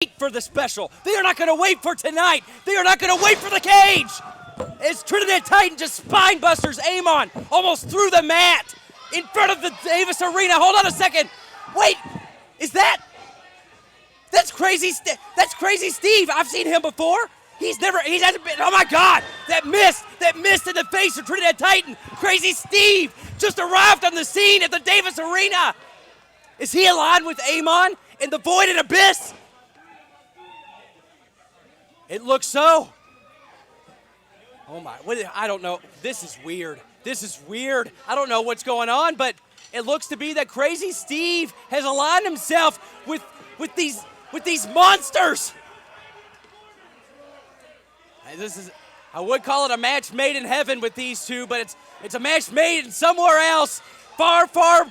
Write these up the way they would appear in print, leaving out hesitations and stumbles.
wait for the special. They are not going to wait for tonight. They are not going to wait for the cage. As Trinidad Titan just spine busters Amon almost through the mat in front of the Davis Arena. Hold on a second. Wait, is that's Crazy? That's Crazy Steve. I've seen him before. He hasn't been. Oh my God! That missed in the face of Trinidad Titan. Crazy Steve just arrived on the scene at the Davis Arena. Is he aligned with Amon in the Void and Abyss? It looks so. Oh my, I don't know. This is weird. I don't know what's going on, but it looks to be that Crazy Steve has aligned himself with these monsters. I would call it a match made in heaven with these two, but it's a match made in somewhere else, far, far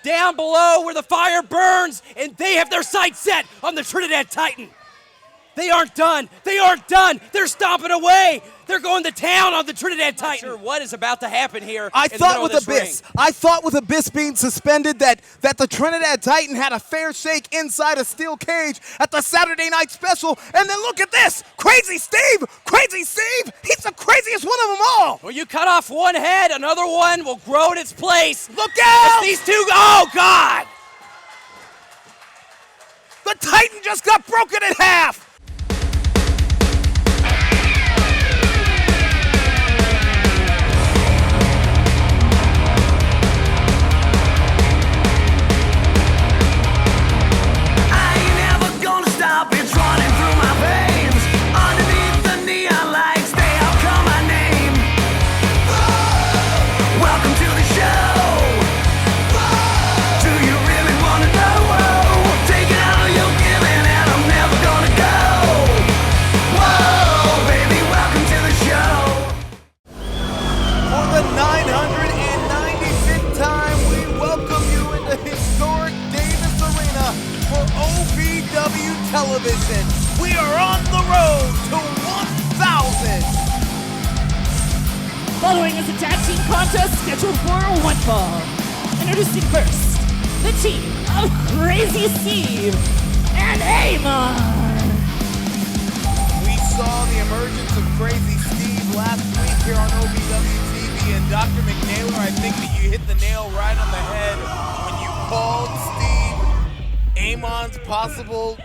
down below where the fire burns, and they have their sights set on the Trinidad Titan. They aren't done. They're stomping away. They're going to town on the Trinidad Titan. Not sure what is about to happen here. I thought with Abyss being suspended that the Trinidad Titan had a fair shake inside a steel cage at the Saturday night special. And then look at this. Crazy Steve. He's the craziest one of them all. Well, you cut off one head, another one will grow in its place. Look out. It's these two. Oh, God. The Titan just got broken in half. It's running through my veins. Underneath the neon lights, they all call my name. Welcome to the show. Do you really want to know? Take it out of your giving, and I'm never gonna go. Whoa, baby, welcome to the show. For the 996th time, we welcome you into historic Davis Arena for OVW Television. We are on the road to 1,000. Following is a tag team contest scheduled for one fall. Introducing first, the team of Crazy Steve and Amon. We saw the emergence of Crazy Steve last week here on OVW TV, and Dr. McNaylor, I think that you hit the nail right on the head when you called Steve Amon's possible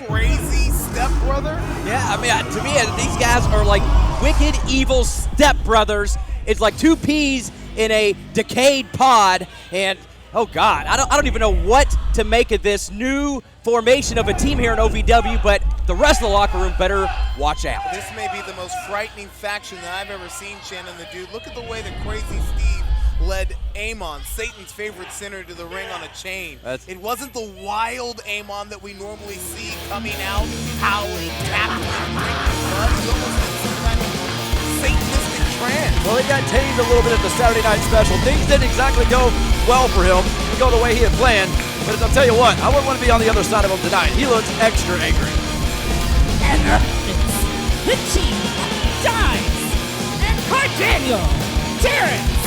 crazy stepbrother. Yeah, I mean, to me, these guys are like wicked, evil stepbrothers. It's like two peas in a decayed pod, and oh God, I don't even know what to make of this new formation of a team here in OVW, but the rest of the locker room better watch out. This may be the most frightening faction that I've ever seen, Shannon the Dude. Look at the way that Crazy Steve led Amon, Satan's favorite sinner, to the ring on a chain. It wasn't the wild Amon that we normally see coming out, howling, tackling, drinking blood. He almost in some kind of Satanistic trance. Well, he got tamed a little bit at the Saturday night special. Things didn't exactly go well for him, go the way he had planned. But I'll tell you what, I wouldn't want to be on the other side of him tonight. He looks extra angry. And the team Dimes and Cardaniel, Terrence,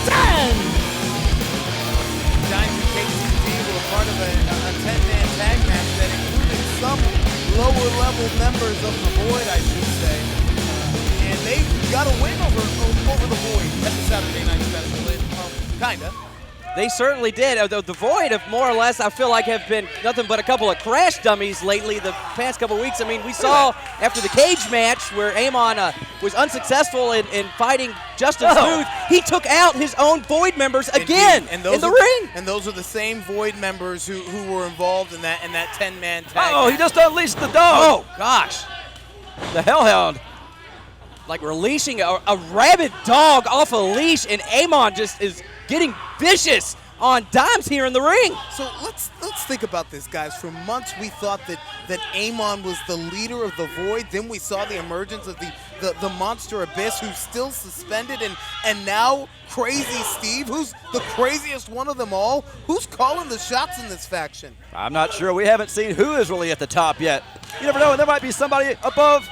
Dimes and KCD were part of a 10-man tag match that included some lower-level members of the Void, I should say. And they got a win over the Void at the Saturday night special. Kinda. They certainly did. The Void of more or less, I feel like, have been nothing but a couple of crash dummies lately the past couple of weeks. I mean, we saw after the cage match where Amon was unsuccessful in fighting Justin Smooth, he took out his own Void members again in the ring. And those are the same Void members who were involved in that 10-man tag. Oh, he just unleashed the dog. Oh, gosh. The Hellhound. Like releasing a rabid dog off a leash, and Amon just is getting vicious on Dimes here in the ring. So let's think about this, guys. For months we thought that Amon was the leader of the Void. Then we saw the emergence of the Monster Abyss, who's still suspended, and now Crazy Steve, who's the craziest one of them all. Who's calling the shots in this faction? I'm not sure. We haven't seen who is really at the top yet. You never know, and there might be somebody above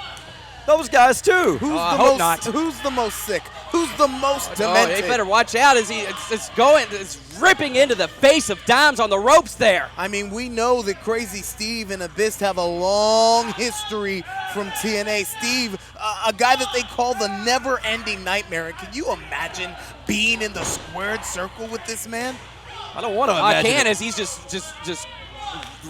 those guys too. Who's the most sick? who's the most Oh, demented. he better watch out as it's ripping into the face of Dimes on the ropes there. I mean, we know that Crazy Steve and Abyss have a long history from TNA. Steve, a guy that they call the never-ending nightmare. And can you imagine being in the squared circle with this man? I don't want to I imagine can it. as he's just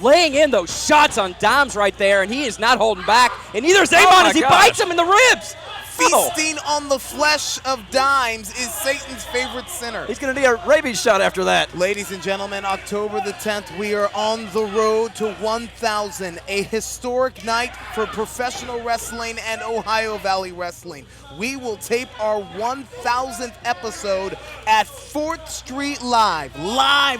laying in those shots on Dimes right there, and he is not holding back. And neither is Amon my as he gosh. bites him in the ribs. Oh. Feasting on the flesh of Dimes is Satan's favorite sinner. He's going to need a rabies shot after that. Ladies and gentlemen, October the 10th, we are on the road to 1,000, a historic night for professional wrestling and Ohio Valley Wrestling. We will tape our 1,000th episode at 4th Street live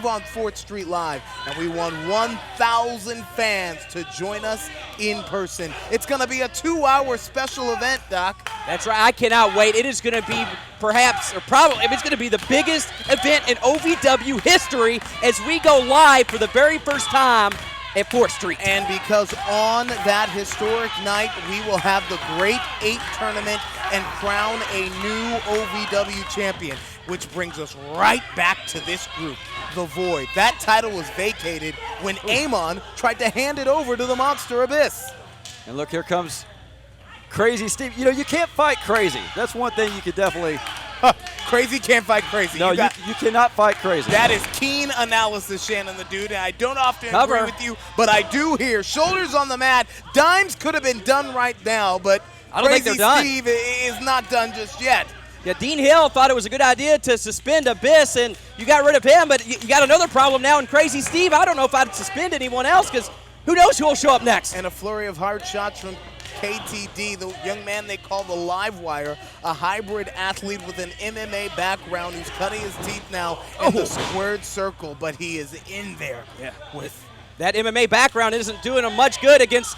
on 4th Street Live, and we want 1,000 fans to join us in person. It's going to be a 2-hour special event, Doc. That's right. I cannot wait. It is going to be it's going to be the biggest event in OVW history as we go live for the very first time at 4th Street. And because on that historic night, we will have the Great 8 tournament and crown a new OVW champion, which brings us right back to this group, The Void. That title was vacated when Amon tried to hand it over to the Monster Abyss. And look, here comes Crazy Steve. You know, you can't fight Crazy. That's one thing you could definitely. Crazy can't fight Crazy. No, you cannot fight Crazy. That is keen analysis, Shannon the Dude, and I don't often Cover. agree with you, but I do hear shoulders on the mat. Dimes could have been done right now, but I don't think Crazy they're done. Steve is not done just yet. Yeah, Dean Hill thought it was a good idea to suspend Abyss, and you got rid of him, but you got another problem now in Crazy Steve. I don't know if I'd suspend anyone else because who knows who will show up next. And a flurry of hard shots from KTD, the young man they call the Live Wire, a hybrid athlete with an MMA background who's cutting his teeth now in the squared circle, but he is in there. Yeah, with that MMA background isn't doing him much good against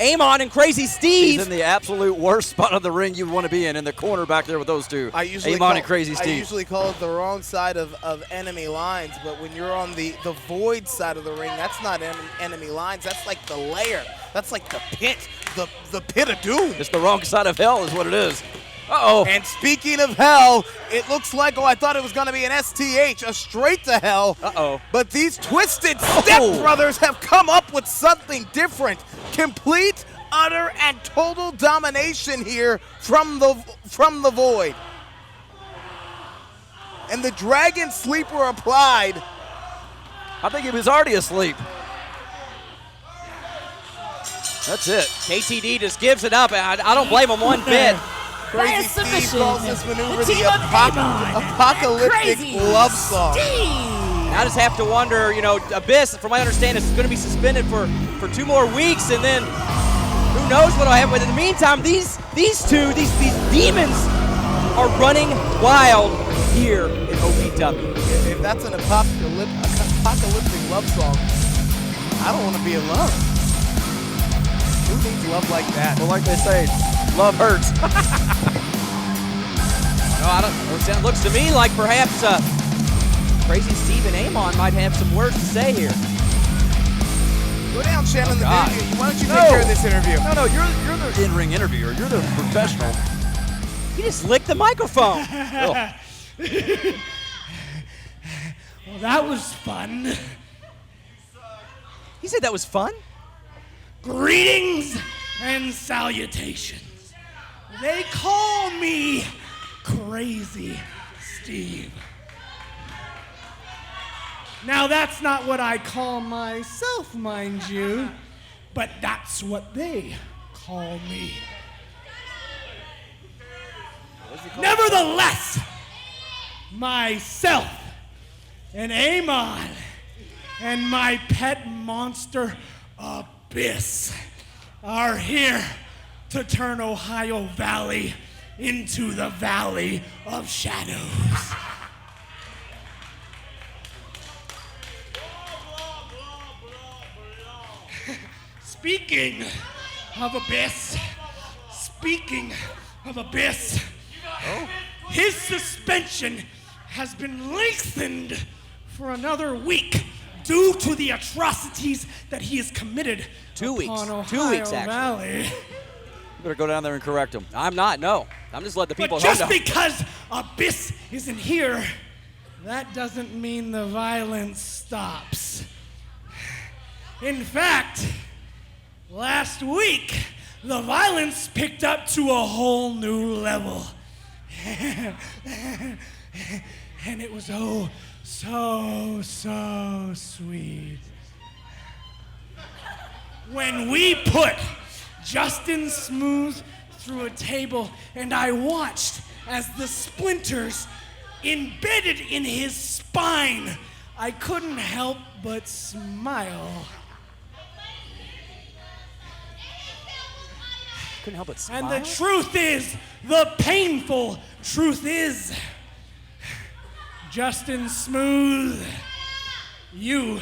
Amon and Crazy Steve. He's in the absolute worst spot of the ring you want to be in the corner back there with those two. Amon and Crazy Steve. I usually call it the wrong side of enemy lines, but when you're on the void side of the ring, that's not enemy lines. That's like the lair. That's like the pit, the pit of doom. It's the wrong side of hell is what it is. Uh-oh. And speaking of hell, it looks like, I thought it was going to be an STH, a straight to hell. Uh-oh. But these twisted stepbrothers have come up with something different. Complete, utter, and total domination here from the Void. And the Dragon Sleeper applied. I think he was already asleep. That's it. KTD just gives it up, and I don't blame him one bit. Crazy Steve submission, calls this maneuver the the team of Amon apocalyptic Crazy love song. Steve. I just have to wonder, Abyss, from my understanding, is going to be suspended for 2 more weeks, and then who knows what will happen. But in the meantime, these demons are running wild here in OVW. If that's an apocalyptic love song, I don't want to be alone. Who needs love like that? Well, like they say, love hurts. No, I don't. It looks to me like perhaps Crazy Steve and Amon might have some words to say here. Go down, Shannon, the God. video. Why don't you take care of this interview? No, you're the in-ring interviewer. You're the professional. He just licked the microphone. Oh. Well, that was fun. He said that was fun? Greetings and salutations. They call me Crazy Steve. Now, that's not what I call myself, mind you, but that's what they call me. Nevertheless, myself and Amon and my pet monster, Abyss, are here to turn Ohio Valley into the Valley of Shadows. Speaking of Abyss, his suspension has been lengthened for another week due to the atrocities that he has committed 2 weeks. upon 2 Ohio weeks, actually. Valley. You better go down there and correct him. I'm not, no. I'm just letting the people But know. just because Abyss isn't here, that doesn't mean the violence stops. In fact, last week, the violence picked up to a whole new level. And it was oh so sweet. When we put Justin Smooth through a table and I watched as the splinters embedded in his spine, I couldn't help but smile. Couldn't help but smile. And the truth is, the painful truth is, Justin Smooth, you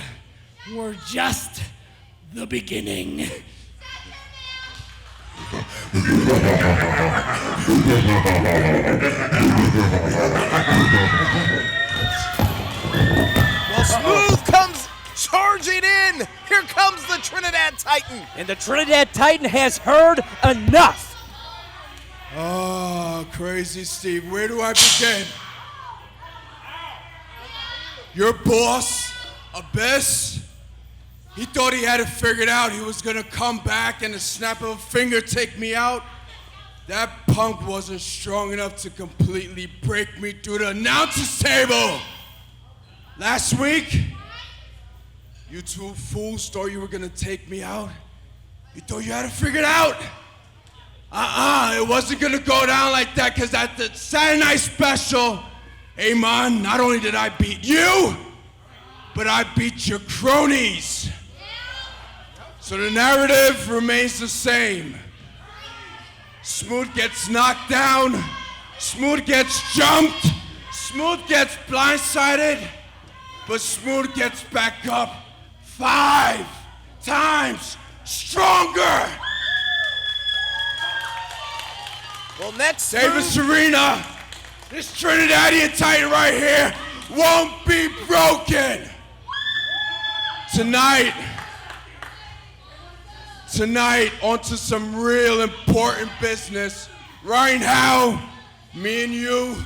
were just the beginning. Well, Smooth comes charging in. Here comes the Trinidad Titan. And the Trinidad Titan has heard enough. Oh, Crazy Steve, where do I begin? Your boss, Abyss, he thought he had it figured out. He was gonna come back and a snap of a finger take me out. That punk wasn't strong enough to completely break me through the announcer's table. Last week, you two fools thought you were gonna take me out. You thought you had it figured out. It wasn't gonna go down like that, because at the Saturday Night Special, hey man, not only did I beat you, but I beat your cronies. So the narrative remains the same. Smooth gets knocked down, Smooth gets jumped, Smooth gets blindsided, but Smooth gets back up 5 times stronger. Well, next, Davis Arena, this Trinidadian Titan right here won't be broken. Tonight, onto some real important business. Right now, me and you,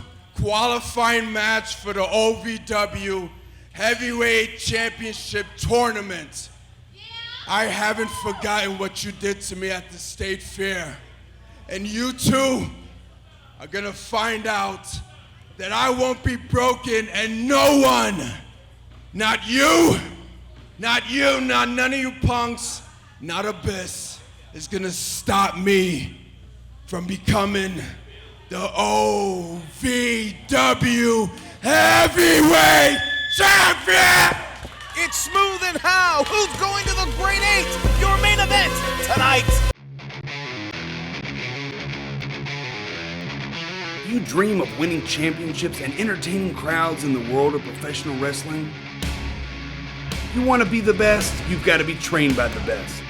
qualifying match for the OVW Heavyweight Championship tournament. I haven't forgotten what you did to me at the State Fair. And you two are gonna find out that I won't be broken, and no one, not you, not none of you punks, not Abyss, is gonna stop me from becoming the OVW Heavyweight Champion! it's Smooth and Howe. Who's going to the Great 8? Your main event tonight. You dream of winning championships and entertaining crowds in the world of professional wrestling? If you want to be the best, you've got to be trained by the best.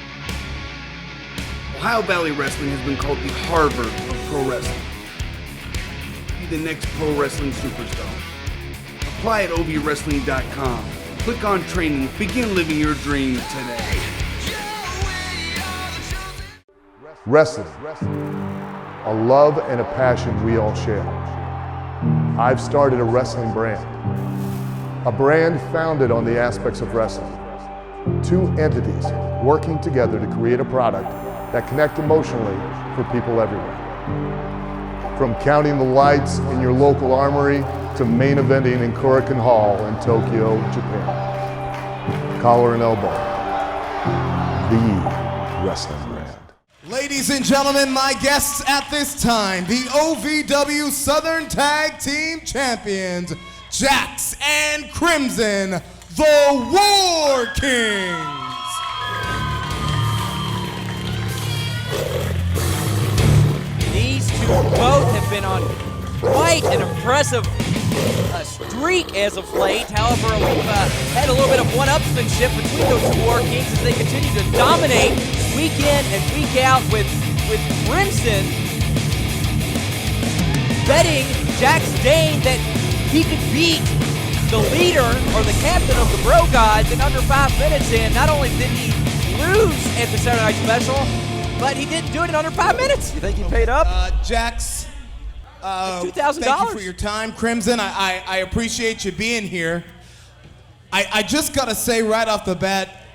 Ohio Valley Wrestling has been called the Harvard of pro wrestling. Be the next pro wrestling superstar. Apply at ovwrestling.com. Click on training. Begin living your dream today. Wrestling, a love and a passion we all share. I've started a wrestling brand, a brand founded on the aspects of wrestling. 2 entities working together to create a product that connect emotionally for people everywhere. From counting the lights in your local armory to main eventing in Korakuen Hall in Tokyo, Japan. Collar and elbow, the wrestling brand. Ladies and gentlemen, my guests at this time, the OVW Southern Tag Team Champions, Jax and Crimson, the War Kings. These two both have been on quite an impressive streak as of late. However, we've had a little bit of one-upsmanship between those two War Kings as they continue to dominate week in and week out with Crimson betting Jax Dane that he could beat the leader or the captain of the Bro Gods in under 5 minutes. And not only did he lose at the Saturday Night Special, but he didn't do it in under 5 minutes. You think he paid up? Jax, $2,000. Thank you for your time, Crimson. I appreciate you being here. I just got to say right off the bat,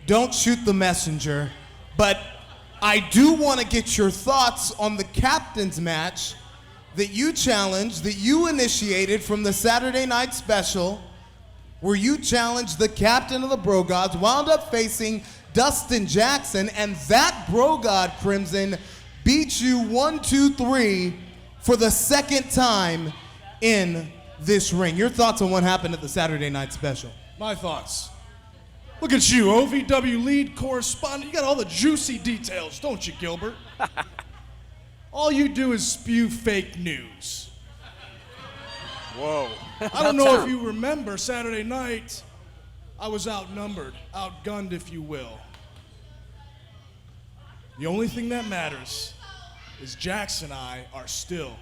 don't shoot the messenger. But I do want to get your thoughts on the captain's match that you challenged, that you initiated from the Saturday night special, where you challenged the captain of the Bro Gods, wound up facing Dustin Jackson, and that Bro God, Crimson, beat you 1-2-3 for the second time in this ring. Your thoughts on what happened at the Saturday night special? My thoughts. Look at you, OVW lead correspondent. You got all the juicy details, don't you, Gilbert? All you do is spew fake news. Whoa. I don't know if you remember Saturday night, I was outnumbered, outgunned, if you will. The only thing that matters is Jax and I are still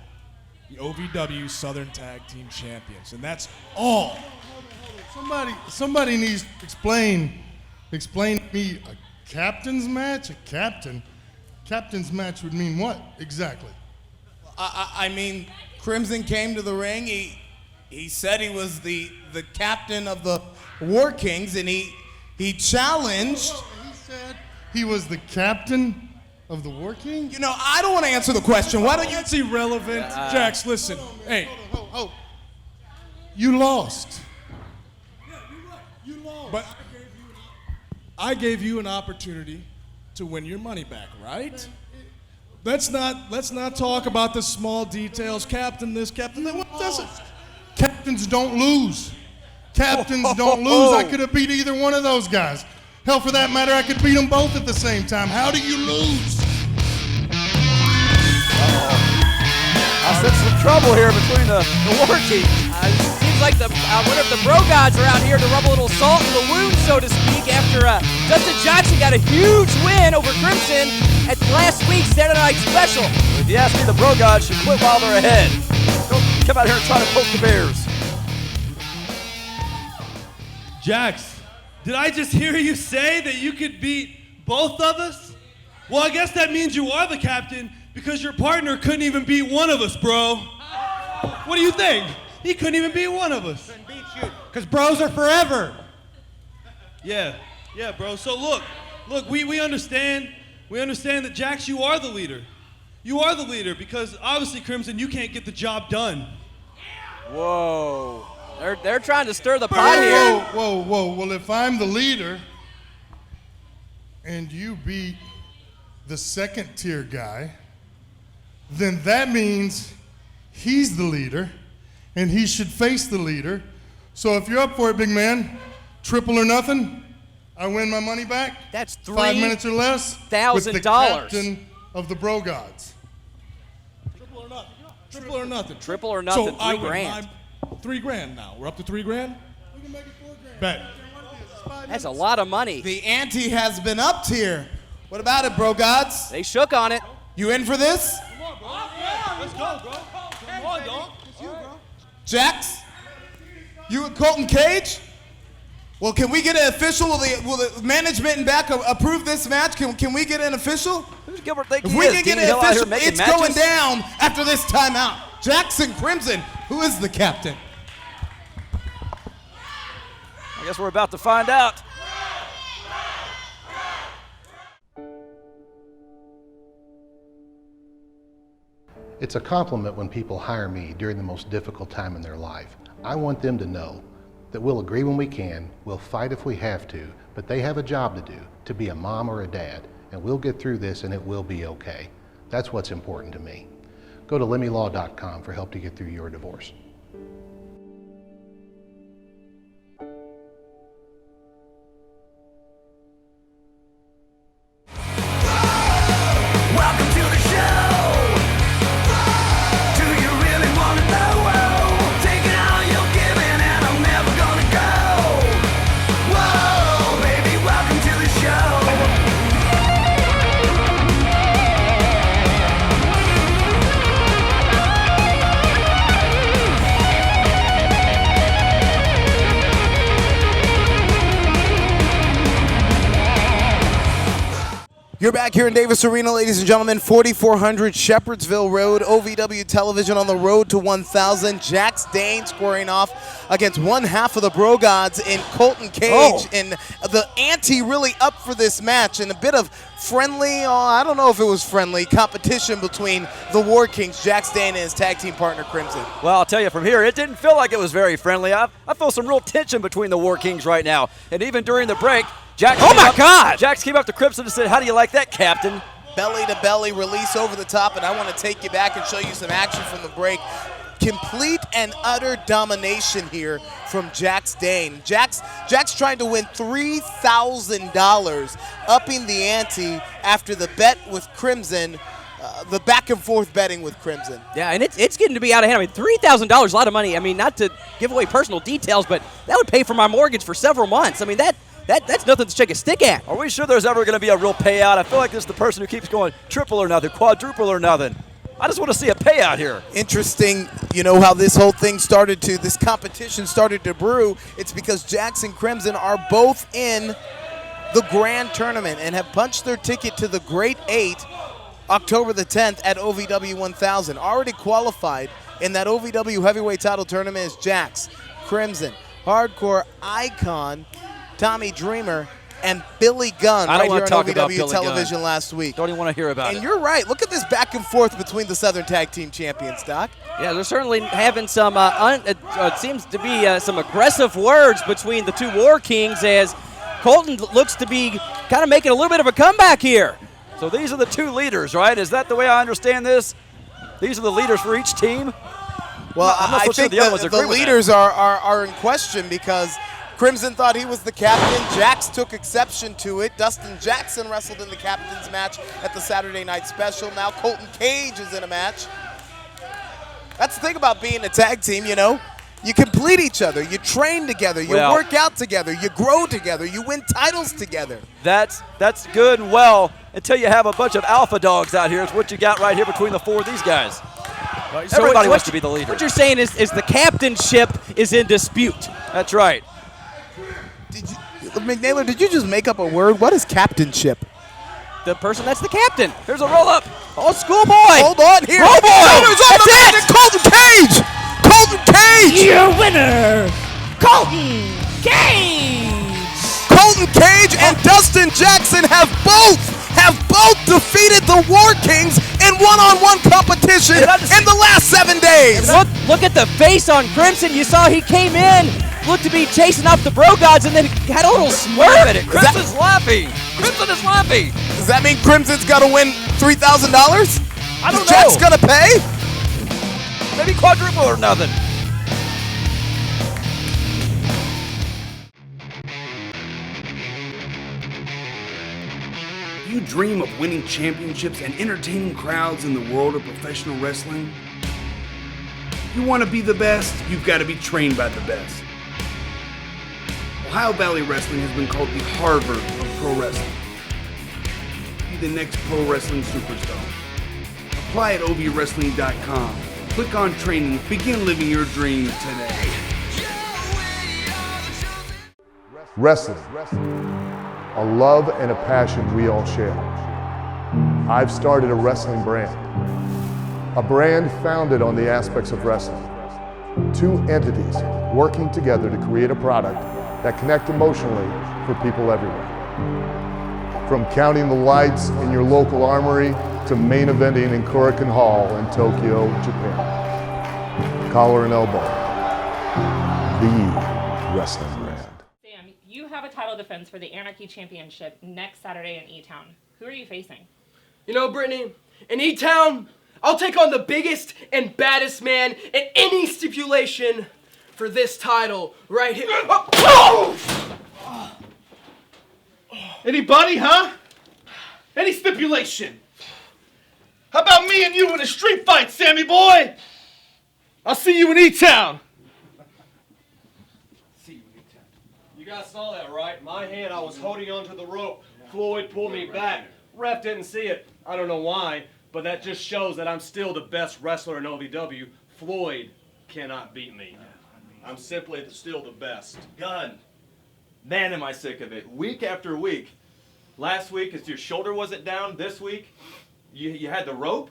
the OVW Southern Tag Team Champions, and that's all. Somebody needs to explain to me a captain's match? A captain? Captain's match would mean what exactly? I mean, Crimson came to the ring. He said he was the captain of the War Kings, and he challenged. He said he was the captain of the War Kings? You know, I don't want to answer the question. Why don't you? That's irrelevant. Jax, listen. Hey. Oh. You lost. You lost. But I gave you an opportunity to win your money back, right? Let's not talk about the small details. Captain this, captain that. What does it? Captains don't lose. Captains don't lose. I could have beat either one of those guys. Hell, for that matter, I could beat them both at the same time. How do you lose? I sense some trouble here between the War Teams. Seems like I wonder if the Bro Gods are out here to rub a little salt in the wound, so to speak, after Dustin Johnson got a huge win over Crimson at last week's Saturday Night Special. If you ask me, the Bro Gods should quit while they're ahead. Don't come out here and try to poke the bears. Jax, did I just hear you say that you could beat both of us? Well, I guess that means you are the captain because your partner couldn't even beat one of us, bro. What do you think? He couldn't even beat one of us. Couldn't beat you, because bros are forever. Yeah, bro. So look, we understand that Jax, you are the leader. You are the leader because obviously, Crimson, you can't get the job done. Whoa. They're trying to stir the pot here. Whoa. Well, if I'm the leader and you beat the second tier guy, then that means he's the leader and he should face the leader. So if you're up for it, big man, triple or nothing, I win my money back. That's 5 minutes or less with the captain of the Bro Gods. Triple or nothing. Triple or nothing. So I win $3,000. $3,000 now. We're up to $3,000? We can make it $4,000. Bet. That's a lot of money. The ante has been upped here. What about it, Bro Gods? They shook on it. You in for this? Come on, bro. Let's go, bro. Come on, dog. Jax? You and Colton Cage? Well, can we get an official? Will the management and back approve this match? Can we get an official? Who's Gilbert think If he we is? can get Dean Hill an out here official, making it's matches? going down after this timeout. Jackson Crimson, who is the captain? I guess we're about to find out. It's a compliment when people hire me during the most difficult time in their life. I want them to know that we'll agree when we can, we'll fight if we have to, but they have a job to do, to be a mom or a dad, and we'll get through this and it will be okay. That's what's important to me. Go to lemmylaw.com for help to get through your divorce. Welcome to the show. Do you really want to know? Taking all you're giving and I'm never gonna go. Whoa, baby, welcome to the show. You're back here in Davis Arena, ladies and gentlemen. 4400 Shepherdsville Road, OVW Television on the road to 1,000. Jax Dane squaring off against one half of the Bro Gods in Colton Cage. And the ante really up for this match, and a bit of friendly, I don't know if it was friendly, competition between the War Kings, Jax Dane and his tag team partner, Crimson. Well, I'll tell you from here, it didn't feel like it was very friendly. I feel some real tension between the War Kings right now. And even during the break, Jax came up to Crimson and said, "How do you like that, Captain?" Belly to belly release over the top, and I want to take you back and show you some action from the break. Complete and utter domination here from Jax Dane. Jax trying to win $3,000, upping the ante after the bet with Crimson, the back and forth betting with Crimson. Yeah, and it's getting to be out of hand. I mean, $3,000, a lot of money. I mean, not to give away personal details, but that would pay for my mortgage for several months. I mean, that's nothing to shake a stick at. Are we sure there's ever going to be a real payout? I feel like this is the person who keeps going triple or nothing, quadruple or nothing. I just want to see a payout here. Interesting, you know, how this whole thing this competition started to brew. It's because Jax and Crimson are both in the Grand Tournament and have punched their ticket to the Great 8 October the 10th at OVW 1000. Already qualified in that OVW Heavyweight title tournament is Jax, Crimson, Hardcore Icon, Tommy Dreamer, and Billy Gunn right here on OVW Television last week. Don't even want to hear about it. And you're right. Look at this back and forth between the Southern Tag Team Champions, Doc. Yeah, they're certainly having some, it seems to be some aggressive words between the two War Kings as Colton looks to be kind of making a little bit of a comeback here. So these are the two leaders, right? Is that the way I understand this? These are the leaders for each team? Well, I think the leaders are in question because Crimson thought he was the captain. Jax took exception to it. Dustin Jackson wrestled in the captain's match at the Saturday Night Special. Now Colton Cage is in a match. That's the thing about being a tag team, you know. You complete each other. You train together. You work out together. You grow together. You win titles together. That's good and well until you have a bunch of alpha dogs out here. It's what you got right here between the four of these guys. So everybody wants to be the leader. What you're saying is the captainship is in dispute. That's right. McNaylor, did you just make up a word? What is captainship? The person that's the captain. Here's a roll-up. Oh, schoolboy. Hold on here. Roll boy. That's it. Colton Cage. Colton Cage. Your winner, Colton Cage. Colton Cage and Dustin Jackson have both defeated the War Kings in one-on-one competition in the last 7 days. Look at the face on Crimson. You saw he came in, looked to be chasing off the Bro Gods, and then had a little smirk at it. Crimson's laughing. Crimson is laughing. Does that mean Crimson's got to win $3,000? I don't know. Jack's got to pay? Maybe quadruple or nothing. You dream of winning championships and entertaining crowds in the world of professional wrestling? You want to be the best? You've got to be trained by the best. Ohio Valley Wrestling has been called the Harvard of pro wrestling. Be the next pro wrestling superstar. Apply at OVWrestling.com. Click on training. Begin living your dream today. Wrestling, a love and a passion we all share. I've started a wrestling brand, a brand founded on the aspects of wrestling. Two entities working together to create a product that connect emotionally for people everywhere. From counting the lights in your local armory to main eventing in Korakuen Hall in Tokyo, Japan. Collar and elbow, the wrestling brand. You have a title defense for the Anarchy Championship next Saturday in E-Town. Who are you facing? You know, Brittany, in E-Town, I'll take on the biggest and baddest man in any stipulation for this title right here. Anybody, huh? Any stipulation? How about me and you in a street fight, Sammy boy? I'll see you in E-Town. You guys saw that, right? My hand, I was holding onto the rope. Floyd pulled me back. Ref didn't see it. I don't know why, but that just shows that I'm still the best wrestler in OVW. Floyd cannot beat me. I'm simply still the best. Gunn, man, am I sick of it. Week after week, Last week, as your shoulder wasn't down, this week, you had the rope.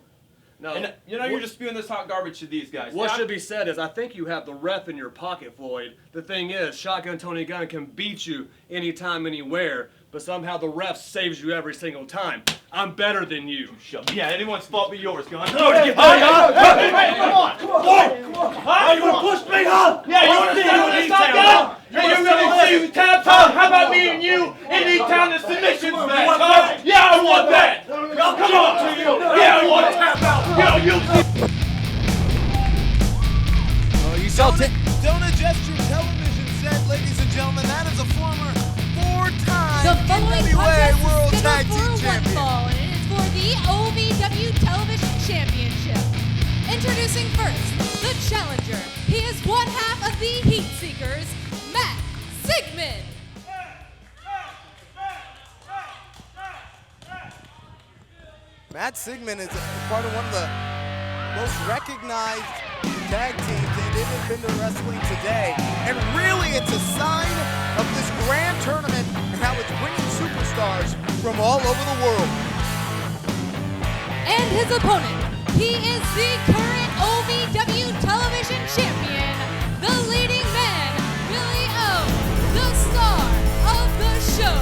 No. And you're just spewing this hot garbage to these guys. What should be said is I think you have the ref in your pocket, Floyd. The thing is, Shotgun Tony Gunn can beat you anytime, anywhere, but somehow the ref saves you every single time. I'm better than you. Yeah, anyone's fault but yours, Gunn. Hey, come on! Huh? You want to push me, huh? Yeah, you want to settle this out, Gunn? Hey, you really see tap time? How about me and you in E-Town the submissions match, huh? Yeah, I want that! Come on! Yeah, I want to tap out! Yeah, you... You saw Don't adjust your television set, ladies and gentlemen. That is a former four-time The following NWA contest World is Tag scheduled Team for one Champion. fall, and it is for the OVW Television Championship. Introducing first, the challenger. He is one half of the Heat Seekers, Matt Sigmund. Matt Sigmund is part of one of the most recognized tag teams in independent wrestling today. And really, it's a sign of this grand tournament and how it's bringing superstars from all over the world. And his opponent, he is the current OVW Television Champion, the leading man, Billy O, the star of the show.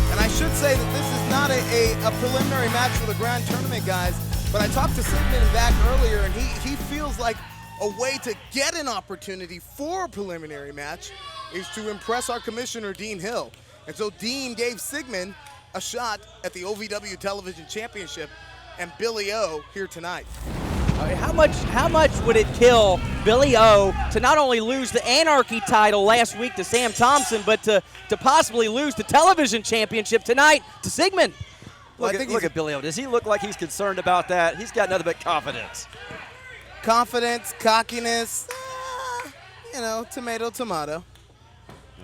And I should say that this is not a preliminary match for the grand tournament, guys, but I talked to Sigmund back earlier, and he feels like a way to get an opportunity for a preliminary match is to impress our commissioner, Dean Hill. And so Dean gave Sigmund a shot at the OVW Television Championship and Billy O here tonight. How much would it kill Billy O to not only lose the Anarchy title last week to Sam Thompson, but to possibly lose the television championship tonight to Sigmund? Look at Billy O. Does he look like he's concerned about that? He's got nothing but confidence. Confidence, cockiness, tomato, tomato.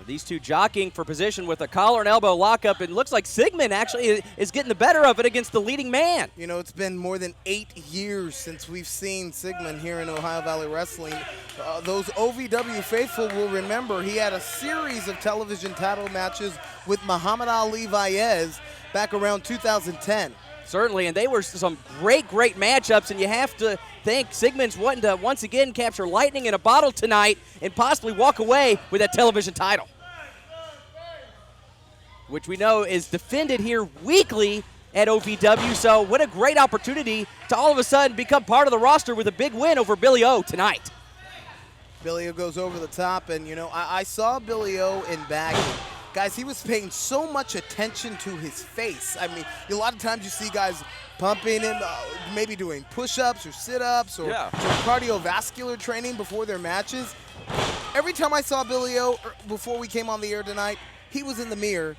These two jockeying for position with a collar and elbow lockup. It looks like Sigmund actually is getting the better of it against the leading man. You know, it's been more than 8 years since we've seen Sigmund here in Ohio Valley Wrestling. Those OVW faithful will remember he had a series of television title matches with Muhammad Ali Vaez back around 2010. Certainly, and they were some great matchups, and you have to think Sigmund's wanting to once again capture lightning in a bottle tonight and possibly walk away with that television title, which we know is defended here weekly at OVW. So what a great opportunity to all of a sudden become part of the roster with a big win over Billy O tonight. Billy O goes over the top, and I saw Billy O in back. Guys, he was paying so much attention to his face. I mean, a lot of times you see guys pumping him, maybe doing push-ups or sit-ups or cardiovascular training before their matches. Every time I saw Billy O before we came on the air tonight, he was in the mirror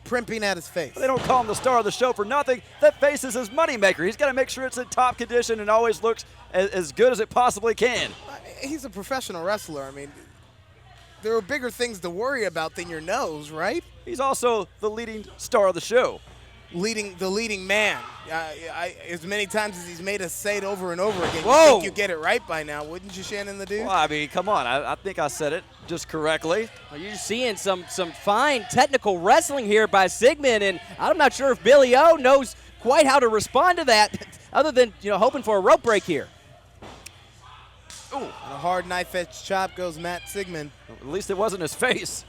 primping at his face. They don't call him the star of the show for nothing. That face is his moneymaker. He's got to make sure it's in top condition and always looks as good as it possibly can. He's a professional wrestler. I mean, there are bigger things to worry about than your nose, right? He's also the leading star of the show. The leading man. As many times as he's made us say it over and over again, Whoa. you think you get it right by now, wouldn't you, Shannon the Dude? Well, I mean, come on. I think I said it just correctly. Well, you're seeing some fine technical wrestling here by Sigmund, and I'm not sure if Billy O knows quite how to respond to that other than hoping for a rope break here. Ooh. And a hard knife edge chop goes Matt Sigmund. At least it wasn't his face.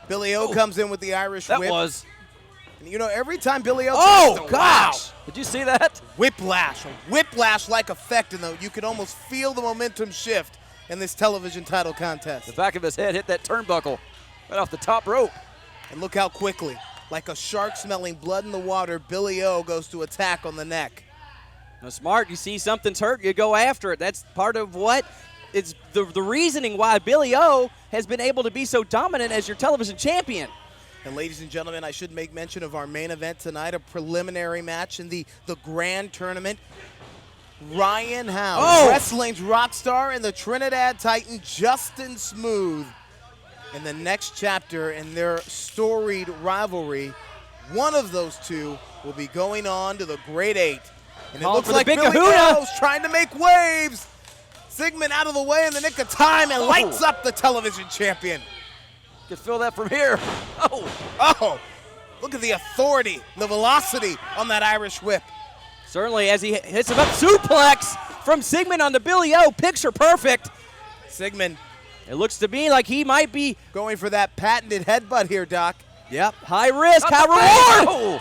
Billy O comes in with the Irish whip. That was. And every time Billy O Oh, gosh. Did you see that? Whiplash-like effect, and you could almost feel the momentum shift in this television title contest. The back of his head hit that turnbuckle right off the top rope. And look how quickly, like a shark smelling blood in the water, Billy O goes to attack on the neck. Now, smart, you see something's hurt, you go after it. That's part of what it's the reasoning why Billy O has been able to be so dominant as your television champion. And ladies and gentlemen, I should make mention of our main event tonight, a preliminary match in the grand tournament. Ryan Howe, wrestling's rock star, and the Trinidad Titan Justin Smooth. In the next chapter in their storied rivalry, one of those two will be going on to the Great Eight. And it looks like Billy O's trying to make waves. Sigmund out of the way in the nick of time and lights up the television champion. Can feel that from here. Oh, look at the authority, the velocity on that Irish whip. Certainly, as he hits him up, suplex from Sigmund on the Billy O, picture perfect. Sigmund. It looks to me like he might be going for that patented headbutt here, Doc. Yep, high risk, high reward.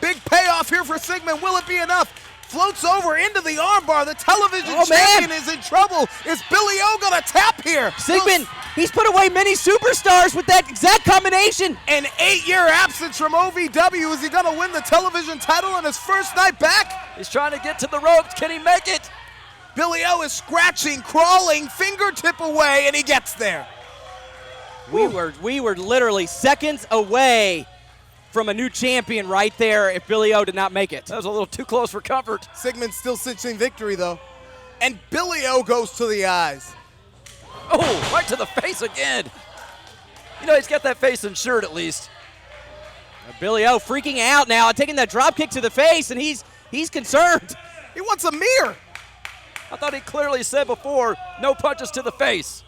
Big payoff here for Sigmund. Will it be enough? Floats over into the armbar. The television champion is in trouble. Is Billy O gonna tap here? Sigmund, he's put away many superstars with that exact combination. An 8-year absence from OVW. Is he gonna win the television title on his first night back? He's trying to get to the ropes. Can he make it? Billy O is scratching, crawling, fingertip away, and he gets there. We were literally seconds away from a new champion right there if Billy O did not make it. That was a little too close for comfort. Sigmund still cinching victory, though. And Billy O goes to the eyes. Oh, right to the face again. You know, he's got that face insured at least. Billy O freaking out now and taking that drop kick to the face, and he's concerned. He wants a mirror. I thought he clearly said before, no punches to the face.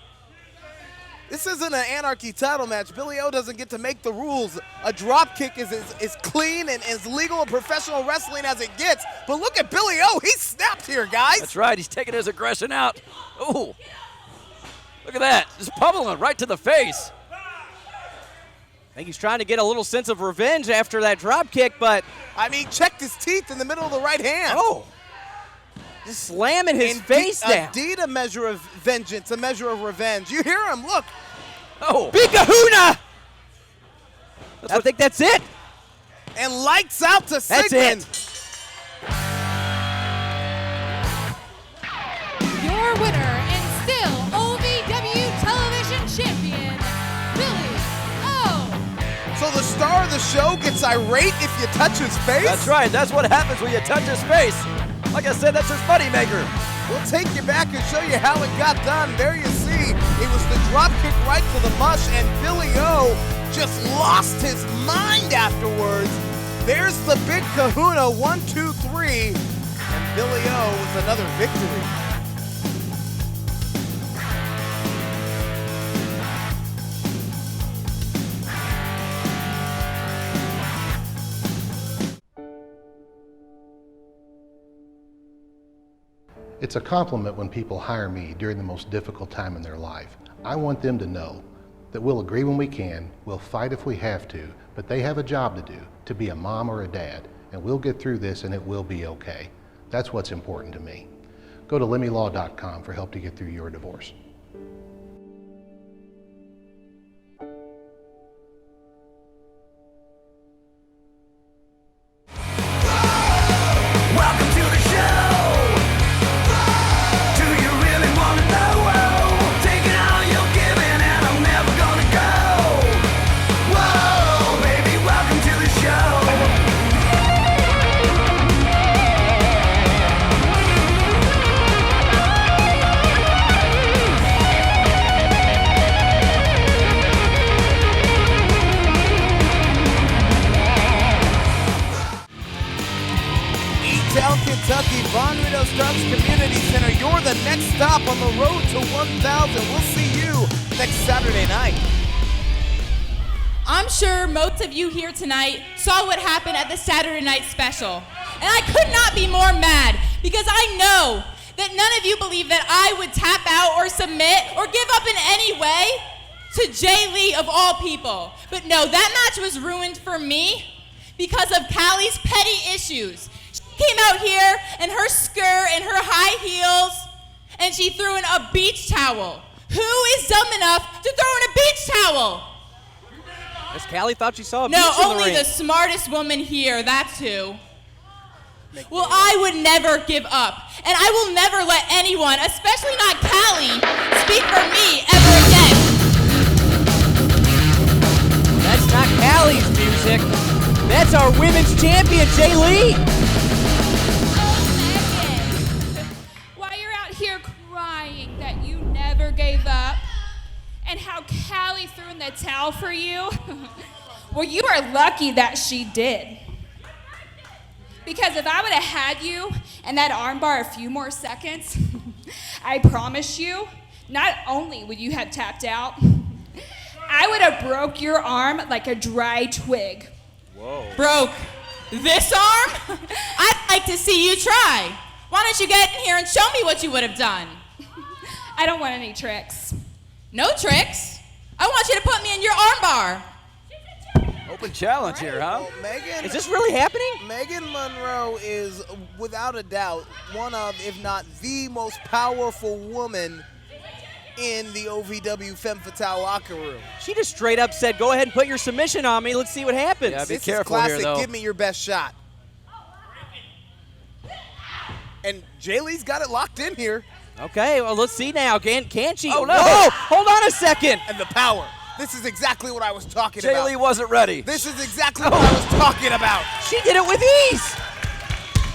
This isn't an Anarchy title match. Billy O doesn't get to make the rules. A drop kick is clean and as legal in professional wrestling as it gets. But look at Billy O. He snapped here, guys. That's right. He's taking his aggression out. Oh, look at that. Just pummeling right to the face. I think he's trying to get a little sense of revenge after that drop kick, but I mean, checked his teeth in the middle of the right hand. Oh. Just slamming his face down. Indeed, a measure of vengeance, a measure of revenge. You hear him, look. Oh. Big kahuna! I think that's it. And lights out to Sigmund. That's it. Your winner and still OVW Television Champion, Billy O. So the star of the show gets irate if you touch his face? That's right. That's what happens when you touch his face. Like I said, that's his moneymaker. We'll take you back and show you how it got done. There you see, it was the drop kick right to the mush, and Billy O just lost his mind afterwards. There's the big kahuna, 1, 2, 3, and Billy O with another victory. It's a compliment when people hire me during the most difficult time in their life. I want them to know that we'll agree when we can, we'll fight if we have to, but they have a job to do, to be a mom or a dad, and we'll get through this and it will be okay. That's what's important to me. Go to lemmylaw.com for help to get through your divorce. Welcome to the show. Do you really want to know? Taking all you're giving and I'm never gonna go. Whoa, baby, welcome to the show. E-Town, Kentucky, Von Rito Starks Community Center. You're the next stop on the road to 1,000. We'll see you next Saturday night. I'm sure most of you here tonight saw what happened at the Saturday night special. And I could not be more mad because I know that none of you believe that I would tap out or submit or give up in any way to Jay Lee of all people. But no, that match was ruined for me because of Callie's petty issues. She came out here in her skirt and her high heels and she threw in a beach towel. Who is dumb enough to throw in a beach towel? As Callie thought she saw a beach in the only ring. the smartest woman here, that's who. Well, I would never give up. And I will never let anyone, especially not Callie, speak for me ever again. That's not Callie's music. That's our women's champion, Jay Lee. While you're out here crying that you never gave up and how Callie threw in the towel for you, well, you are lucky that she did. Because if I would have had you and that armbar a few more seconds, I promise you, not only would you have tapped out, I would have broke your arm like a dry twig. Whoa. Broke this arm? I'd like to see you try. Why don't you get in here and show me what you would have done? I don't want any tricks. No tricks? I want you to put me in your arm bar. Open challenge here, huh? Well, Megan, Is this really happening? Megan Monroe is, without a doubt, one of, if not the most powerful woman in the OVW Femme Fatale locker room. She just straight up said, go ahead and put your submission on me. Let's see what happens. Yeah, be This careful is classic. here, though. Give me your best shot. And Jaylee's got it locked in here. Okay, well, let's see now. Can she? Oh, no. Whoa, hold on a second. And the power. This is exactly what I was talking about. Jaylee wasn't ready. This is exactly what I was talking about. She did it with ease.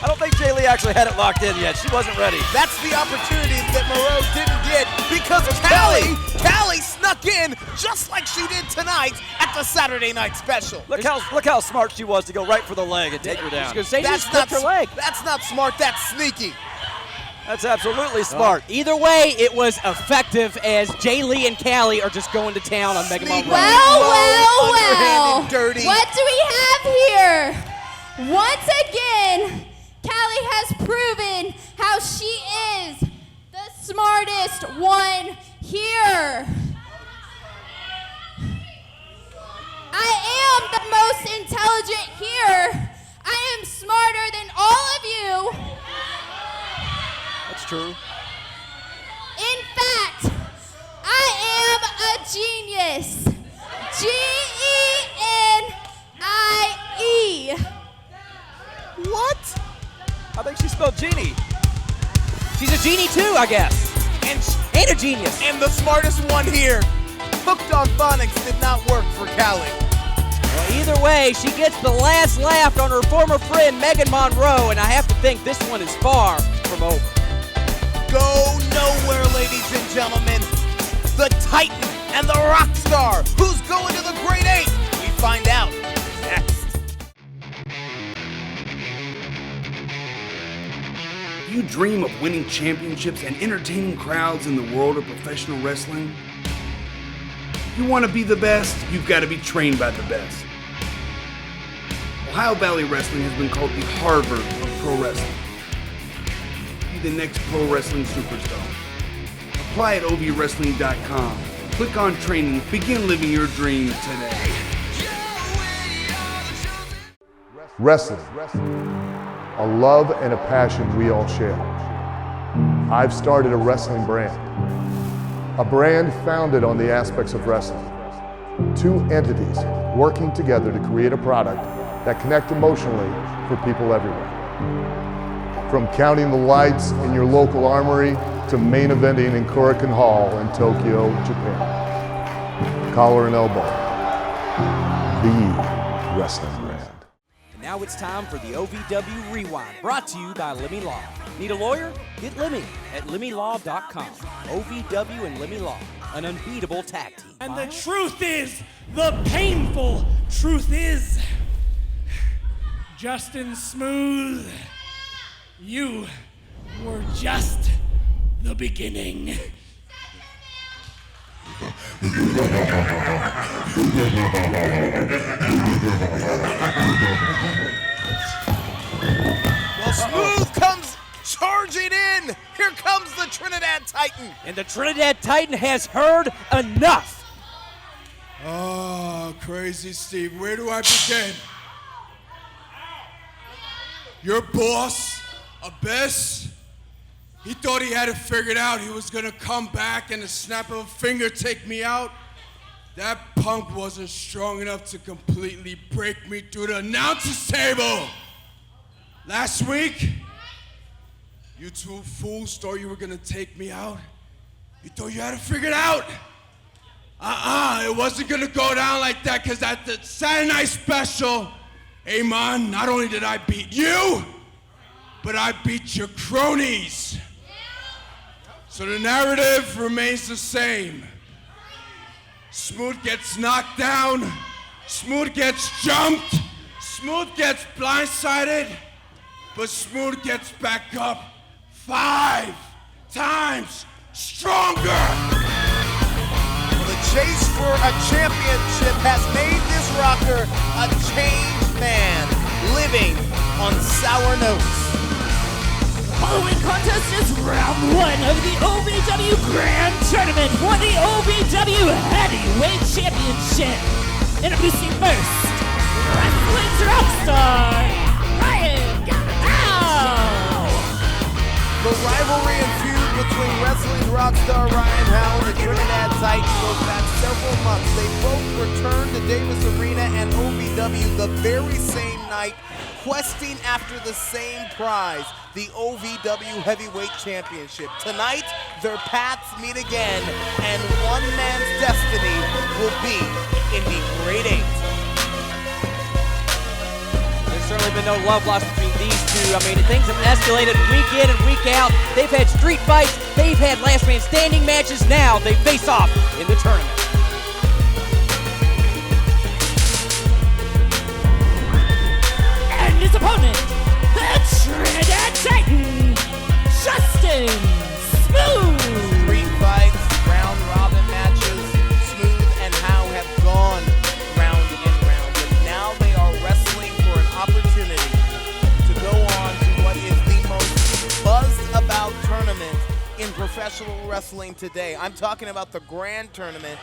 I don't think Jaylee actually had it locked in yet. She wasn't ready. That's the opportunity that Moreau didn't get because Callie snuck in just like she did tonight at the Saturday Night Special. Look how smart she was to go right for the leg and take her down. I was going to say, she That's just not flipped her leg. That's not smart. That's sneaky. That's absolutely smart. Either way, it was effective as Jaylee and Callie are just going to town on Megan Monroe. Well. Dirty. What do we have here? Once again, Callie has proven how she is the smartest one here. I am the most intelligent here. I am smarter than all of you. That's true. In fact, I am a genius. Genie. What? I think she spelled genie. She's a genie too, I guess. And a genius. And the smartest one here. Hooked on phonics did not work for Callie. Well, either way, she gets the last laugh on her former friend Megan Monroe, and I have to think this one is far from over. Go nowhere, ladies and gentlemen. The Titan and the rock star. Who's going to the Great Eight? We find out next. You dream of winning championships and entertaining crowds in the world of professional wrestling? You want to be the best, you've got to be trained by the best. Ohio Valley Wrestling has been called the Harvard of pro wrestling. Be the next pro wrestling superstar. Apply at OVWrestling.com. Click on training. Begin living your dream today. Wrestling, a love and a passion we all share. I've started a wrestling brand. A brand founded on the aspects of wrestling. Two entities working together to create a product that connect emotionally for people everywhere. From counting the lights in your local armory to main eventing in Korakuen Hall in Tokyo, Japan. Collar and elbow, the wrestling brand. And now it's time for the OVW Rewind, brought to you by Lemmy Law. Need a lawyer? Get Lemmy at LemmyLaw.com. OVW and Lemmy Law, an unbeatable tag team. And the truth is, the painful truth is, Justin Smooth, you were just the beginning. Well, Smooth comes charging in. Here comes the Trinidad Titan. And the Trinidad Titan has heard enough. Oh, Crazy Steve, where do I begin? Your boss, Abyss, he thought he had it figured out. He was gonna come back and a snap of a finger take me out. That punk wasn't strong enough to completely break me through the announcer's table. Last week, you two fools thought you were gonna take me out. You thought you had it figured out. It wasn't gonna go down like that, because at the Saturday Night Special, Amon, not only did I beat you, but I beat your cronies. So the narrative remains the same. Smooth gets knocked down, Smooth gets jumped, Smooth gets blindsided, but Smooth gets back up 5 times stronger. The chase for a championship has made this rocker a changed man, living on sour notes. Following contest is round 1 of the OVW Grand Tournament for the OVW Heavyweight Championship. Introducing first, Wrestling's Rockstar, Ryan Howe. The rivalry and feud between Wrestling's Rockstar Ryan Howe and Trinidad Titan goes back several months. They both returned to Davis Arena and OVW the very same night, questing after the same prize, the OVW Heavyweight Championship. Tonight, their paths meet again, and one man's destiny will be in the Great Eight. There's certainly been no love lost between these two. I mean, things have escalated week in and week out. They've had street fights, they've had last man standing matches. Now they face off in the tournament. And his opponent, the Trinidad Titan, Justin Smooth. Street fights, round robin matches, Smooth and Howe have gone round and round, and now they are wrestling for an opportunity to go on to what is the most buzzed about tournament in professional wrestling today. I'm talking about the Grand Tournament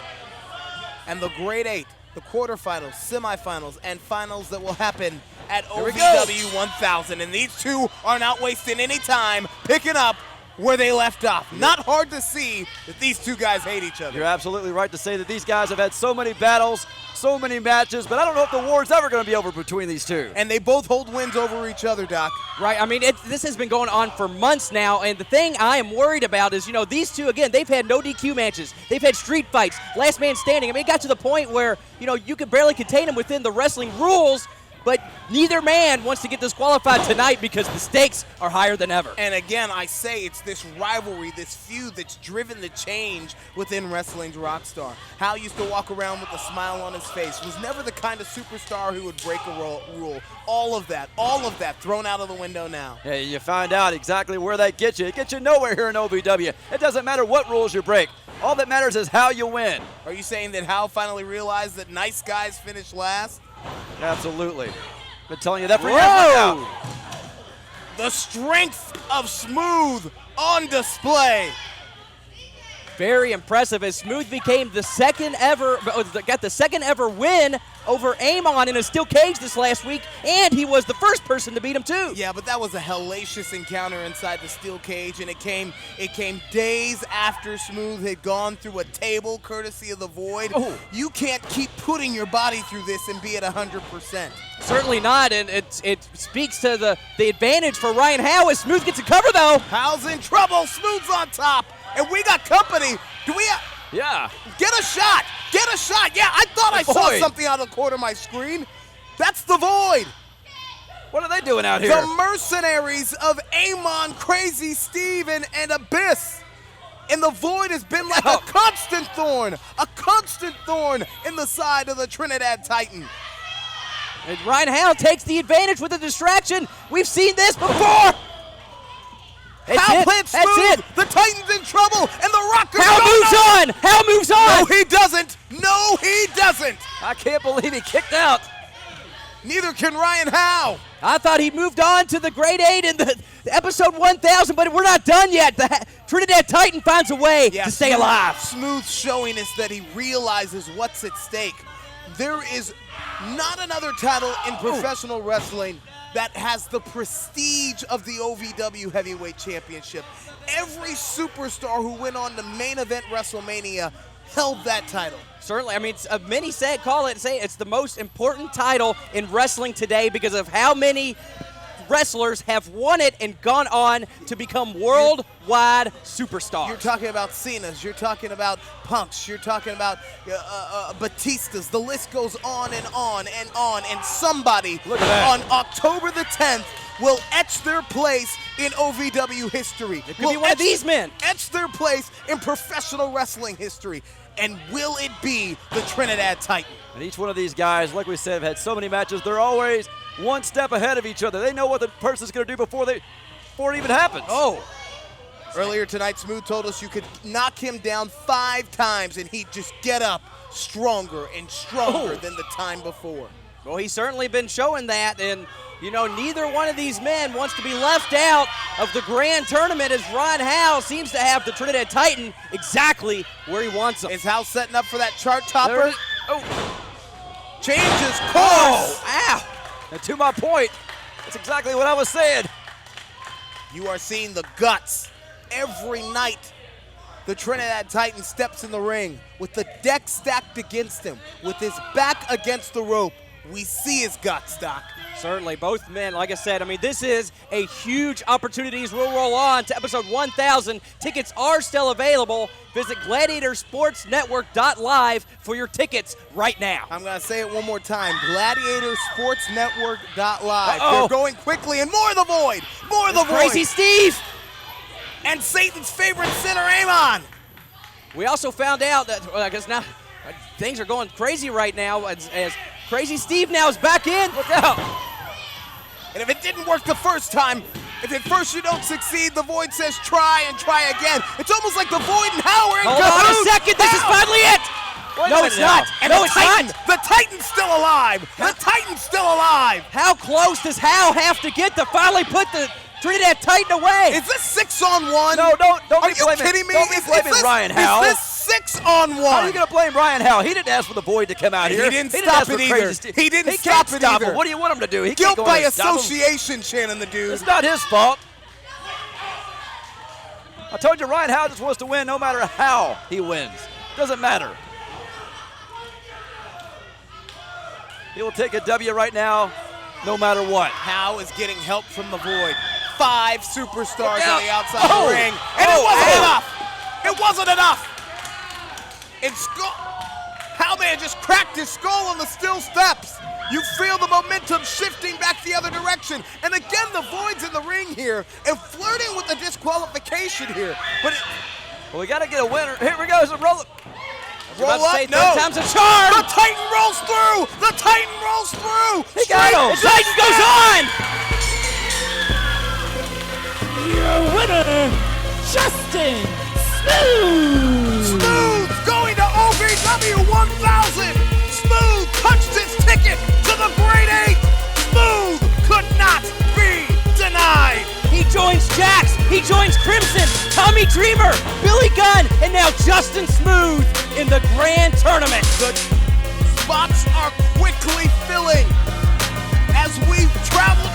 and the Great Eight, the quarterfinals, semifinals, and finals that will happen at OVW 1000. And these two are not wasting any time picking up where they left off. Not hard to see that these two guys hate each other. You're absolutely right to say that these guys have had so many battles, so many matches, but I don't know if the war's ever going to be over between these two. And they both hold wins over each other, Doc. Right, I mean, this has been going on for months now, and the thing I am worried about is, these two, again, they've had no DQ matches. They've had street fights, last man standing. I mean, it got to the point where, you could barely contain them within the wrestling rules, but neither man wants to get disqualified tonight because the stakes are higher than ever. And again, I say it's this rivalry, this feud that's driven the change within Wrestling's Rockstar. Howe used to walk around with a smile on his face, was never the kind of superstar who would break a rule. All of that thrown out of the window now. Yeah, you find out exactly where that gets you. It gets you nowhere here in OVW. It doesn't matter what rules you break. All that matters is how you win. Are you saying that Howe finally realized that nice guys finish last? Absolutely. Been telling you that for years now. The strength of Smooth on display. Very impressive as Smooth became the second ever win over Amon in a steel cage this last week, and he was the first person to beat him too. Yeah, but that was a hellacious encounter inside the steel cage, and it came days after Smooth had gone through a table courtesy of the Void. Oh. You can't keep putting your body through this and be at 100%. Certainly not, and it speaks to the advantage for Ryan Howe as Smooth gets a cover though. Howe's in trouble, Smooth's on top, and we got company. Do we have... Yeah. Get a shot! Get a shot! Yeah, I thought I saw something out of the corner of my screen. That's the Void. What are they doing out here? The mercenaries of Amon, Crazy Steve, and Abyss. And the Void has been like a constant thorn in the side of the Trinidad Titan. And Ryan Howe takes the advantage with a distraction. We've seen this before. Howe plants Smooth. The Titan's in trouble, and the Rocker's Howe moves on. Howe moves on. No, he doesn't. No, he doesn't. I can't believe he kicked out. Neither can Ryan Howe. I thought he moved on to the Great Eight in the episode 1000, but we're not done yet. The Trinidad Titan finds a way to stay alive. Smooth showing us that he realizes what's at stake. There is not another title in professional wrestling that has the prestige of the OVW Heavyweight Championship. Every superstar who went on to main event WrestleMania held that title. Certainly, I mean, many say it's the most important title in wrestling today because of how many wrestlers have won it and gone on to become worldwide superstars. You're talking about Cena's, you're talking about Punks, you're talking about Batista's. The list goes on and on and on. And somebody on October the 10th will etch their place in OVW history. It could be one of these men. Etch their place in professional wrestling history. And will it be the Trinidad Titan? And each one of these guys, like we said, have had so many matches. They're always one step ahead of each other. They know what the person's going to do before it even happens. Oh. Earlier tonight, Smooth told us you could knock him down 5 times and he'd just get up stronger and stronger than the time before. Well, he's certainly been showing that, and you know, neither one of these men wants to be left out of the grand tournament as Ron Howe seems to have the Trinidad Titan exactly where he wants him. Is Howe setting up for that chart topper? Changes course. Ow! And to my point, that's exactly what I was saying. You are seeing the guts every night. The Trinidad Titan steps in the ring with the deck stacked against him, with his back against the rope. We see his guts, Doc. Certainly, both men, like I said, I mean, this is a huge opportunity as we'll roll on to episode 1000. Tickets are still available. Visit gladiatorsportsnetwork.live for your tickets right now. I'm going to say it one more time, gladiatorsportsnetwork.live. They're going quickly, and more of the Void, more of the Void. Crazy Steve. And Satan's favorite sinner, Amon. We also found out that, well, I guess now things are going crazy right now as Crazy Steve now is back in. Look out. And if it didn't work the first time, if at first you don't succeed, the Void says try and try again. It's almost like the Void and Howe are in Hold on a second, this is finally it. No, it's not. And No, it's not. The Titan's still alive. The Titan's still alive. How close does Howe have to get to finally put the Trinidad Titan away? Is this 6-on-1? No, don't Are be you blaming, kidding me? Don't be blaming Ryan Howe. Is this 6-on-1? How are you going to blame Ryan Howe? He didn't ask for the Void to come out here. He didn't stop ask it for either. Crazy Steve. He didn't can't stop it stop either. him. What do you want him to do? He Guilt can't go by in and stop him. association, Shannon the Dude. It's not his fault. I told you Ryan Howe just wants to win no matter how he wins. Doesn't matter. He will take a W right now no matter what. Howe is getting help from the Void. 5 superstars on the outside Oh. of the ring. And it wasn't enough. It wasn't enough. And Howe man just cracked his skull on the steel steps. You feel the momentum shifting back the other direction. And again, the Void's in the ring here and flirting with the disqualification here. But well, we got to get a winner. Here we go. So roll up, say, no. Third time's a charm. The Titan rolls through. The Titan rolls through. He got him. The Titan goes on. Your winner, Justin Smooth. Smooth going to OVW 1000. Smooth punched his ticket to the Great 8. Smooth could not be denied. He joins Jax, he joins Crimson, Tommy Dreamer, Billy Gunn, and now Justin Smooth in the grand tournament. The spots are quickly filling as we travel